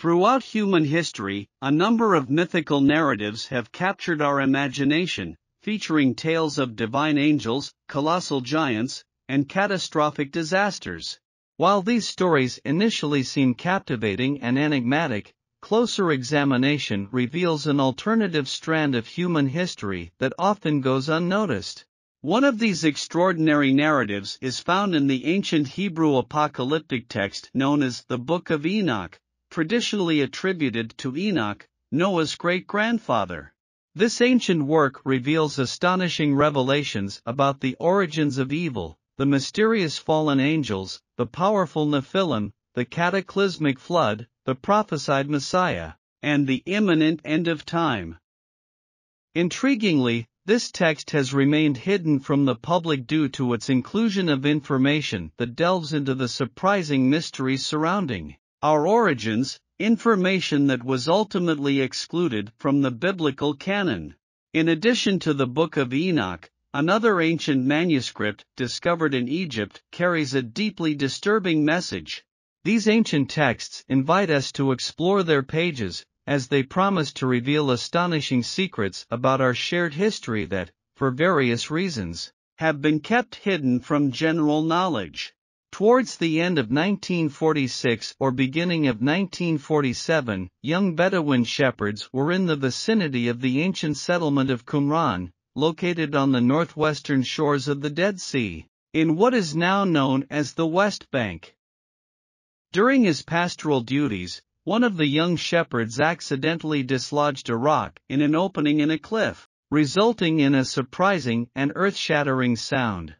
Throughout human history, a number of mythical narratives have captured our imagination, featuring tales of divine angels, colossal giants, and catastrophic disasters. While these stories initially seem captivating and enigmatic, closer examination reveals an alternative strand of human history that often goes unnoticed. One of these extraordinary narratives is found in the ancient Hebrew apocalyptic text known as the Book of Enoch, traditionally attributed to Enoch, Noah's great-grandfather. This ancient work reveals astonishing revelations about the origins of evil, the mysterious fallen angels, the powerful Nephilim, the cataclysmic flood, the prophesied Messiah, and the imminent end of time. Intriguingly, this text has remained hidden from the public due to its inclusion of information that delves into the surprising mysteries surrounding our origins, information that was ultimately excluded from the biblical canon. In addition to the Book of Enoch, another ancient manuscript discovered in Egypt carries a deeply disturbing message. These ancient texts invite us to explore their pages, as they promise to reveal astonishing secrets about our shared history that, for various reasons, have been kept hidden from general knowledge. Towards the end of 1946 or beginning of 1947, young Bedouin shepherds were in the vicinity of the ancient settlement of Qumran, located on the northwestern shores of the Dead Sea, in what is now known as the West Bank. During his pastoral duties, one of the young shepherds accidentally dislodged a rock in an opening in a cliff, resulting in a surprising and earth-shattering sound.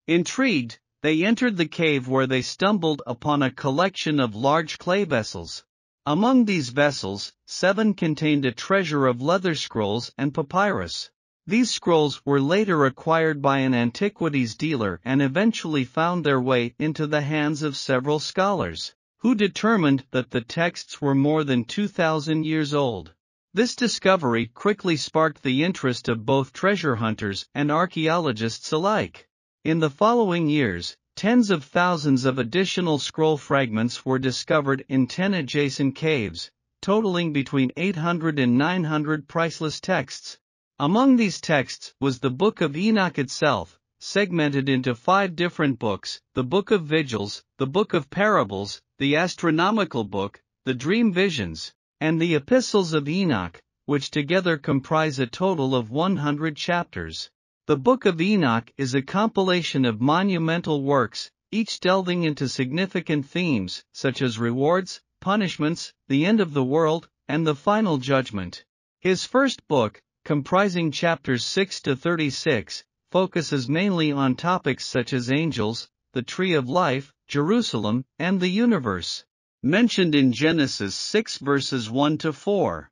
Intrigued, they entered the cave where they stumbled upon a collection of large clay vessels. Among these vessels, 7 contained a treasure of leather scrolls and papyrus. These scrolls were later acquired by an antiquities dealer and eventually found their way into the hands of several scholars, who determined that the texts were more than 2,000 years old. This discovery quickly sparked the interest of both treasure hunters and archaeologists alike. In the following years, tens of thousands of additional scroll fragments were discovered in 10 adjacent caves, totaling between 800 and 900 priceless texts. Among these texts was the Book of Enoch itself, segmented into 5 different books: the Book of Vigils, the Book of Parables, the Astronomical Book, the Dream Visions, and the Epistles of Enoch, which together comprise a total of 100 chapters. The Book of Enoch is a compilation of monumental works, each delving into significant themes, such as rewards, punishments, the end of the world, and the final judgment. His first book, comprising chapters 6 to 36, focuses mainly on topics such as angels, the tree of life, Jerusalem, and the universe, mentioned in Genesis 6 verses 1 to 4.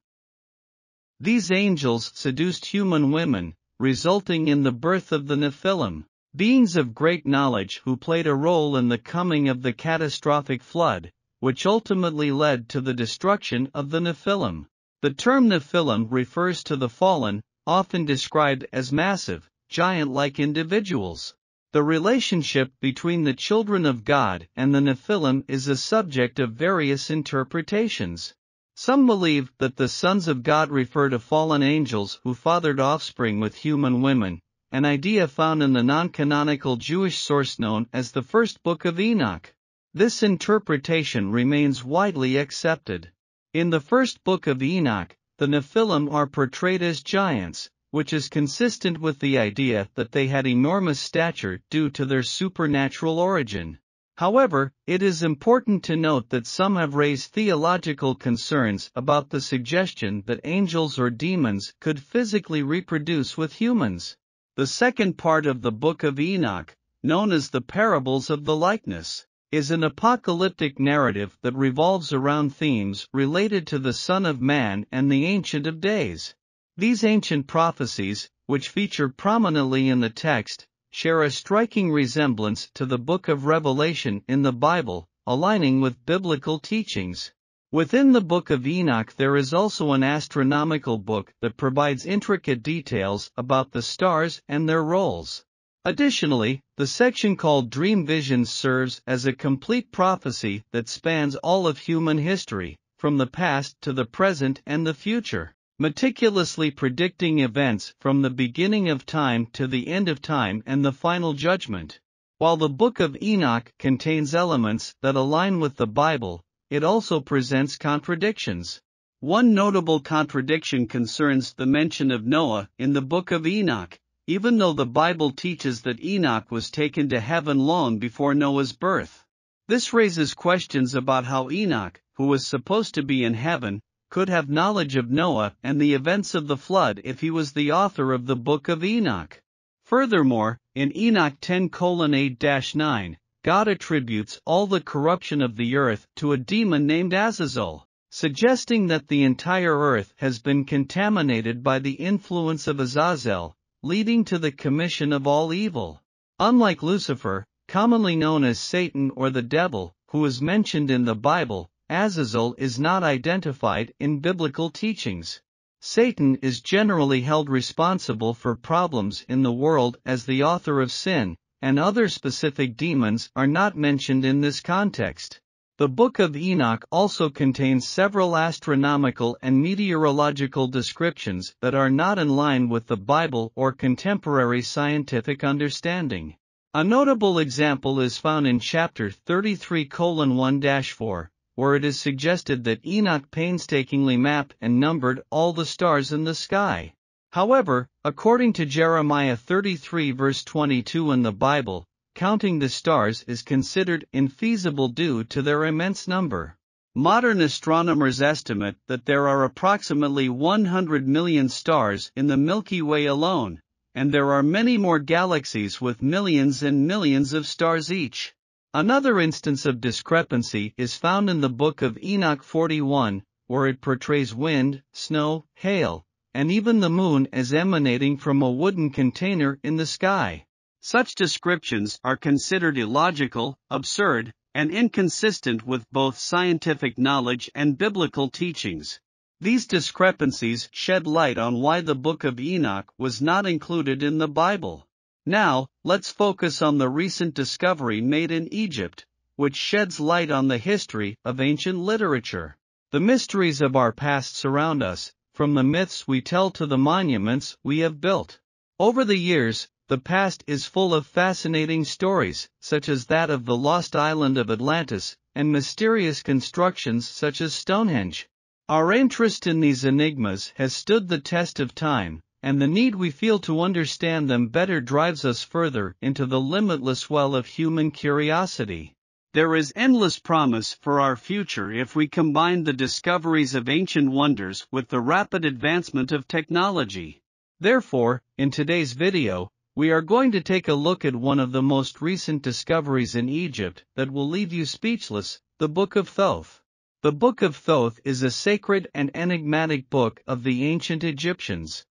These angels seduced human women, resulting in the birth of the Nephilim, beings of great knowledge who played a role in the coming of the catastrophic flood, which ultimately led to the destruction of the Nephilim. The term Nephilim refers to the fallen, often described as massive, giant-like individuals. The relationship between the children of God and the Nephilim is a subject of various interpretations. Some believe that the sons of God refer to fallen angels who fathered offspring with human women, an idea found in the non-canonical Jewish source known as the First Book of Enoch. This interpretation remains widely accepted. In the First Book of Enoch, the Nephilim are portrayed as giants, which is consistent with the idea that they had enormous stature due to their supernatural origin. However, it is important to note that some have raised theological concerns about the suggestion that angels or demons could physically reproduce with humans. The second part of the Book of Enoch, known as the Parables of the Likeness, is an apocalyptic narrative that revolves around themes related to the Son of Man and the Ancient of Days. These ancient prophecies, which feature prominently in the text, share a striking resemblance to the Book of Revelation in the Bible, aligning with biblical teachings. Within the Book of Enoch there is also an astronomical book that provides intricate details about the stars and their roles. Additionally, the section called Dream Visions serves as a complete prophecy that spans all of human history, from the past to the present and the future, meticulously predicting events from the beginning of time to the end of time and the final judgment. While the Book of Enoch contains elements that align with the Bible, it also presents contradictions. One notable contradiction concerns the mention of Noah in the Book of Enoch, even though the Bible teaches that Enoch was taken to heaven long before Noah's birth. This raises questions about how Enoch, who was supposed to be in heaven, could have knowledge of Noah and the events of the flood if he was the author of the Book of Enoch. Furthermore, in Enoch 10:8-9, God attributes all the corruption of the earth to a demon named Azazel, suggesting that the entire earth has been contaminated by the influence of Azazel, leading to the commission of all evil. Unlike Lucifer, commonly known as Satan or the devil, who is mentioned in the Bible, Azazel is not identified in biblical teachings. Satan is generally held responsible for problems in the world as the author of sin, and other specific demons are not mentioned in this context. The Book of Enoch also contains several astronomical and meteorological descriptions that are not in line with the Bible or contemporary scientific understanding. A notable example is found in chapter 33:1-4, where it is suggested that Enoch painstakingly mapped and numbered all the stars in the sky. However, according to Jeremiah 33 verse 22 in the Bible, counting the stars is considered infeasible due to their immense number. Modern astronomers estimate that there are approximately 100 million stars in the Milky Way alone, and there are many more galaxies with millions and millions of stars each. Another instance of discrepancy is found in the Book of Enoch 41, where it portrays wind, snow, hail, and even the moon as emanating from a wooden container in the sky. Such descriptions are considered illogical, absurd, and inconsistent with both scientific knowledge and biblical teachings. These discrepancies shed light on why the Book of Enoch was not included in the Bible. Now, let's focus on the recent discovery made in Egypt, which sheds light on the history of ancient literature. The mysteries of our past surround us, from the myths we tell to the monuments we have built. Over the years, the past is full of fascinating stories, such as that of the lost island of Atlantis, and mysterious constructions such as Stonehenge. Our interest in these enigmas has stood the test of time, and the need we feel to understand them better drives us further into the limitless well of human curiosity. There is endless promise for our future if we combine the discoveries of ancient wonders with the rapid advancement of technology. Therefore, in today's video, we are going to take a look at one of the most recent discoveries in Egypt that will leave you speechless, the Book of Thoth. The Book of Thoth is a sacred and enigmatic book of the ancient Egyptians.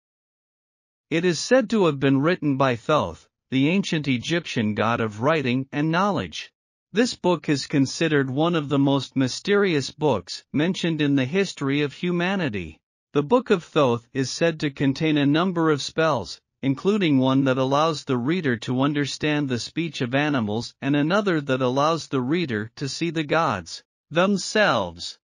It is said to have been written by Thoth, the ancient Egyptian god of writing and knowledge. This book is considered one of the most mysterious books mentioned in the history of humanity. The Book of Thoth is said to contain a number of spells, including one that allows the reader to understand the speech of animals and another that allows the reader to see the gods themselves.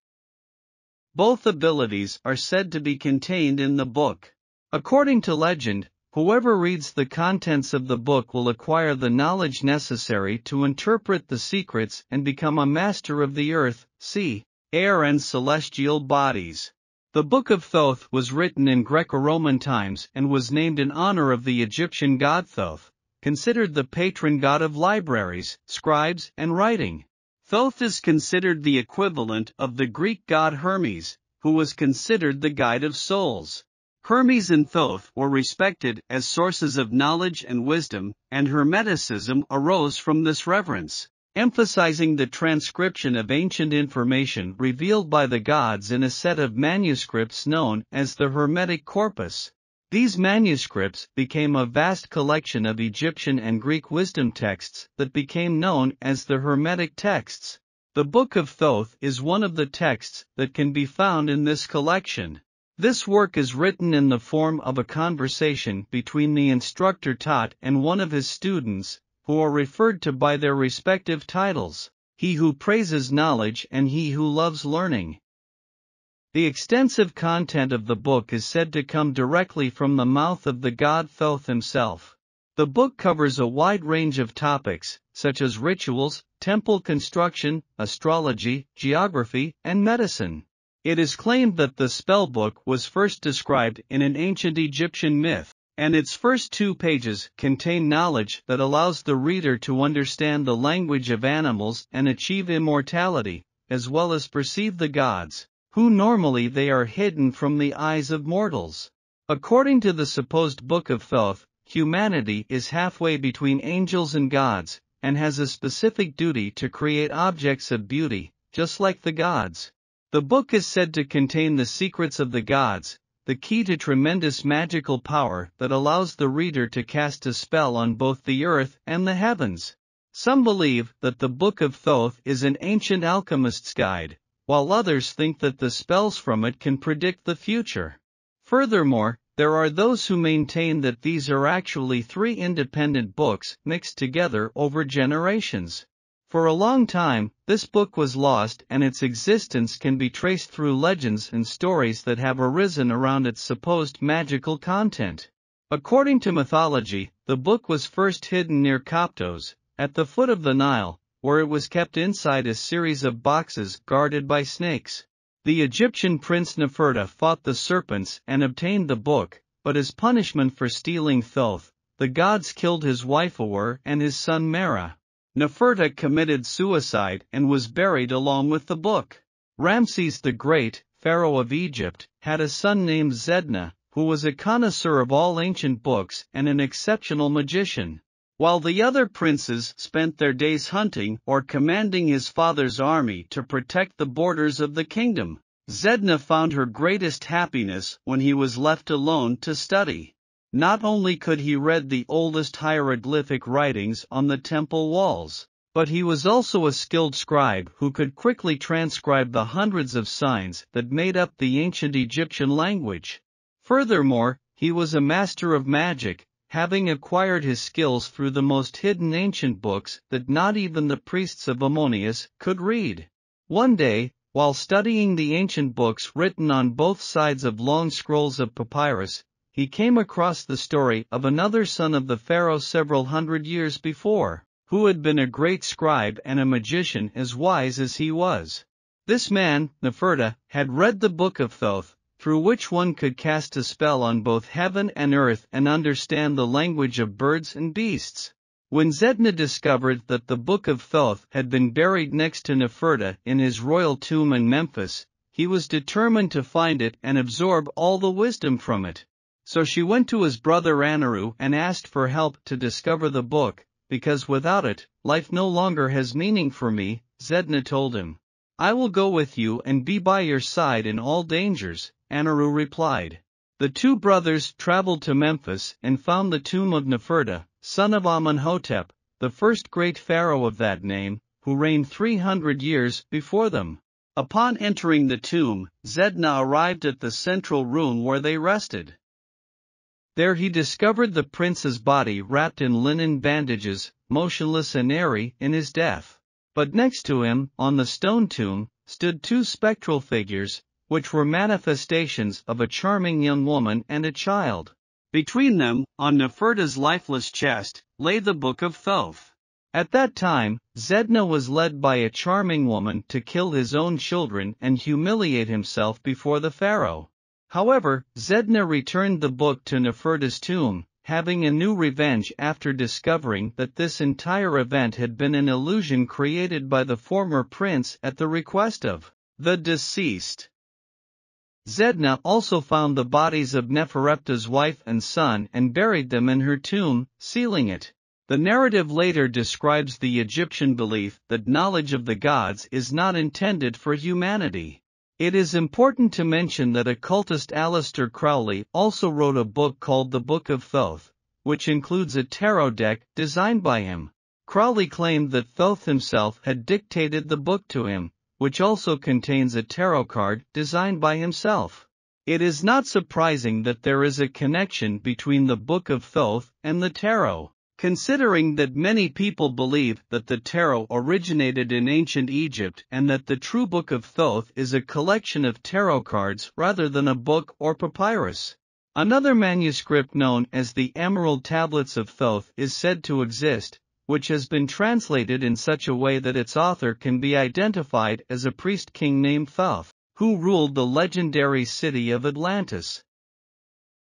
Both abilities are said to be contained in the book. According to legend, whoever reads the contents of the book will acquire the knowledge necessary to interpret the secrets and become a master of the earth, sea, air and celestial bodies. The Book of Thoth was written in Greco-Roman times and was named in honor of the Egyptian god Thoth, considered the patron god of libraries, scribes, and writing. Thoth is considered the equivalent of the Greek god Hermes, who was considered the guide of souls. Hermes and Thoth were respected as sources of knowledge and wisdom, and Hermeticism arose from this reverence, emphasizing the transcription of ancient information revealed by the gods in a set of manuscripts known as the Hermetic corpus. These manuscripts became a vast collection of Egyptian and Greek wisdom texts that became known as the Hermetic texts. The Book of Thoth is one of the texts that can be found in this collection. This work is written in the form of a conversation between the instructor taught and one of his students, who are referred to by their respective titles, he who praises knowledge and he who loves learning. The extensive content of the book is said to come directly from the mouth of the god Thoth himself. The book covers a wide range of topics, such as rituals, temple construction, astrology, geography, and medicine. It is claimed that the spellbook was first described in an ancient Egyptian myth, and its first 2 pages contain knowledge that allows the reader to understand the language of animals and achieve immortality, as well as perceive the gods, who normally they are hidden from the eyes of mortals. According to the supposed Book of Thoth, humanity is halfway between angels and gods, and has a specific duty to create objects of beauty, just like the gods. The book is said to contain the secrets of the gods, the key to tremendous magical power that allows the reader to cast a spell on both the earth and the heavens. Some believe that the Book of Thoth is an ancient alchemist's guide, while others think that the spells from it can predict the future. Furthermore, there are those who maintain that these are actually 3 independent books mixed together over generations. For a long time, this book was lost, and its existence can be traced through legends and stories that have arisen around its supposed magical content. According to mythology, the book was first hidden near Coptos, at the foot of the Nile, where it was kept inside a series of boxes guarded by snakes. The Egyptian prince Neferta fought the serpents and obtained the book, but as punishment for stealing Thoth, the gods killed his wife Awur and his son Mera. Neferta committed suicide and was buried along with the book. Ramses the Great, pharaoh of Egypt, had a son named Zedna, who was a connoisseur of all ancient books and an exceptional magician. While the other princes spent their days hunting or commanding his father's army to protect the borders of the kingdom, Zedna found her greatest happiness when he was left alone to study. Not only could he read the oldest hieroglyphic writings on the temple walls, but he was also a skilled scribe who could quickly transcribe the hundreds of signs that made up the ancient Egyptian language. Furthermore, he was a master of magic, having acquired his skills through the most hidden ancient books that not even the priests of Ammonius could read. One day, while studying the ancient books written on both sides of long scrolls of papyrus, he came across the story of another son of the pharaoh several hundred years before, who had been a great scribe and a magician as wise as he was. This man, Neferta, had read the Book of Thoth, through which one could cast a spell on both heaven and earth and understand the language of birds and beasts. When Zedna discovered that the Book of Thoth had been buried next to Neferta in his royal tomb in Memphis, he was determined to find it and absorb all the wisdom from it. So she went to his brother Anaru and asked for help to discover the book, because without it, life no longer has meaning for me, Zedna told him. I will go with you and be by your side in all dangers, Anaru replied. The 2 brothers traveled to Memphis and found the tomb of Neferta, son of Amenhotep, the first great pharaoh of that name, who reigned 300 years before them. Upon entering the tomb, Zedna arrived at the central room where they rested. There he discovered the prince's body wrapped in linen bandages, motionless and airy in his death. But next to him, on the stone tomb, stood 2 spectral figures, which were manifestations of a charming young woman and a child. Between them, on Neferta's lifeless chest, lay the Book of Thoth. At that time, Zedna was led by a charming woman to kill his own children and humiliate himself before the pharaoh. However, Zedna returned the book to Neferta's tomb, having a new revenge after discovering that this entire event had been an illusion created by the former prince at the request of the deceased. Zedna also found the bodies of Neferupta's wife and son and buried them in her tomb, sealing it. The narrative later describes the Egyptian belief that knowledge of the gods is not intended for humanity. It is important to mention that occultist Aleister Crowley also wrote a book called the Book of Thoth, which includes a tarot deck designed by him. Crowley claimed that Thoth himself had dictated the book to him, which also contains a tarot card designed by himself. It is not surprising that there is a connection between the Book of Thoth and the tarot, considering that many people believe that the tarot originated in ancient Egypt and that the true Book of Thoth is a collection of tarot cards rather than a book or papyrus. Another manuscript known as the Emerald Tablets of Thoth is said to exist, which has been translated in such a way that its author can be identified as a priest king named Thoth, who ruled the legendary city of Atlantis.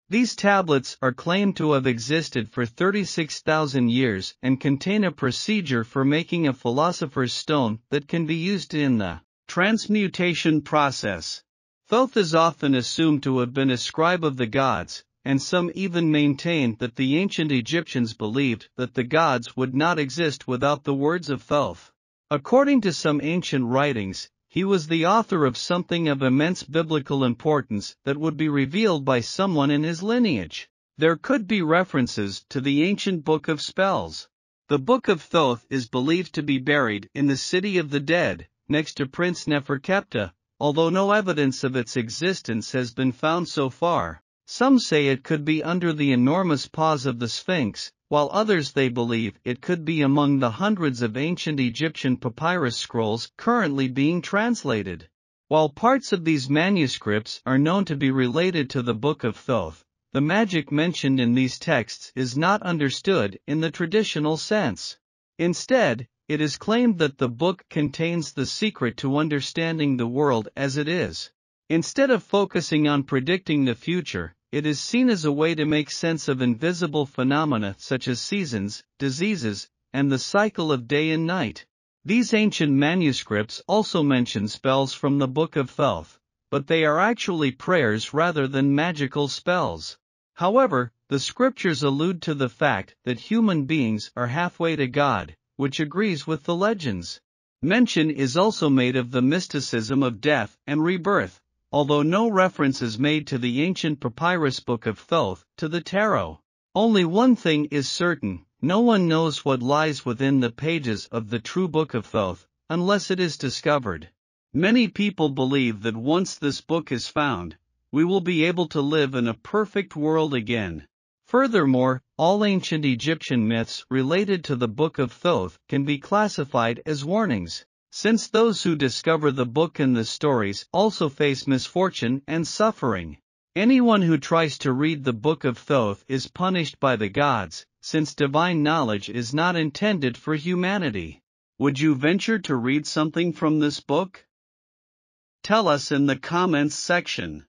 These tablets are claimed to have existed for 36,000 years and contain a procedure for making a philosopher's stone that can be used in the transmutation process. Thoth is often assumed to have been a scribe of the gods, and some even maintain that the ancient Egyptians believed that the gods would not exist without the words of Thoth. According to some ancient writings, he was the author of something of immense biblical importance that would be revealed by someone in his lineage. There could be references to the ancient Book of Spells. The Book of Thoth is believed to be buried in the City of the Dead, next to Prince Neferkeptah, although no evidence of its existence has been found so far. Some say it could be under the enormous paws of the Sphinx, while others they believe it could be among the hundreds of ancient Egyptian papyrus scrolls currently being translated. While parts of these manuscripts are known to be related to the Book of Thoth, the magic mentioned in these texts is not understood in the traditional sense. Instead, it is claimed that the book contains the secret to understanding the world as it is. Instead of focusing on predicting the future, it is seen as a way to make sense of invisible phenomena such as seasons, diseases, and the cycle of day and night. These ancient manuscripts also mention spells from the Book of Thoth, but they are actually prayers rather than magical spells. However, the scriptures allude to the fact that human beings are halfway to God, which agrees with the legends. Mention is also made of the mysticism of death and rebirth, although no reference is made to the ancient papyrus Book of Thoth to the tarot. Only one thing is certain: no one knows what lies within the pages of the true Book of Thoth, unless it is discovered. Many people believe that once this book is found, we will be able to live in a perfect world again. Furthermore, all ancient Egyptian myths related to the Book of Thoth can be classified as warnings, since those who discover the book and the stories also face misfortune and suffering. Anyone who tries to read the Book of Thoth is punished by the gods, since divine knowledge is not intended for humanity. Would you venture to read something from this book? Tell us in the comments section.